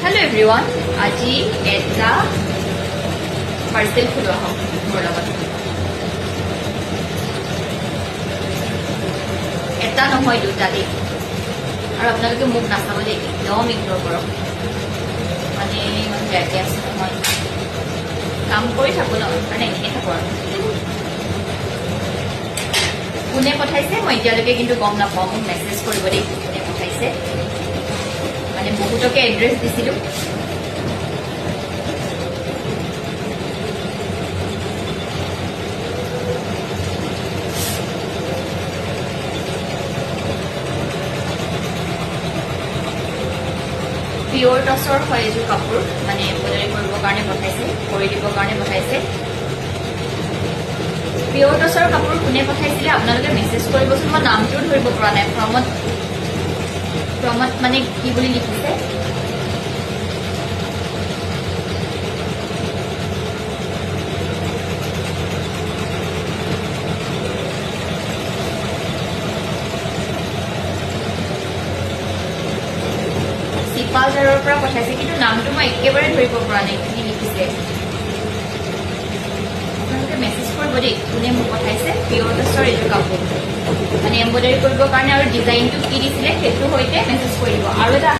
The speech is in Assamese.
Hello everyone. আজি এটা পাৰ্চেল খোলা হওক মোৰ লগত। এটা নহয় দুটা দেই, আৰু আপোনালোকে মোক নাচাব দেই, একদম ইগনোৰ কৰক। মানে ইমান বেয়াকে আছে নহয়, কাম কৰি থাকো ন, মানে এনেকৈ থাকো আৰু। কোনে পঠাইছে মই এতিয়ালৈকে কিন্তু গম নাপাওঁ, মোক মেছেজ কৰিব দেই কোনে পঠাইছে। মানে বহুতকে এড্ৰেছ দিছিলোঁ, পিয়ৰ টছৰ হয় এযোৰ কাপোৰ, মানে এম্ব্ৰইডাৰী কৰিবৰ কাৰণে পঠাইছে, কৰি দিবৰ কাৰণে পঠাইছে। পিয়ৰ টছৰ কাপোৰ কোনে পঠাইছিলে আপোনালোকে মেছেজ কৰিবচোন, মই নামটোও ধৰিব পৰা নাই। ফ্ৰমত মানে কি বুলি লিখিছে, চিপালজাৰৰ পৰা পঠাইছে, কিন্তু নামটো মই একেবাৰে ধৰিব পৰা নাই কি লিখিছে। আপোনালোকে মেছেজ কৰিব দেই কোনে মোক পঠাইছে পিয়ৰ টছৰ এইটো কাপোৰ, মানে এম্ব্ৰইডাৰী কৰিবৰ কাৰণে, আৰু ডিজাইনটো কি দিছিলে সেইটোৰ সৈতে মেছেজ কৰিব। আৰু এটা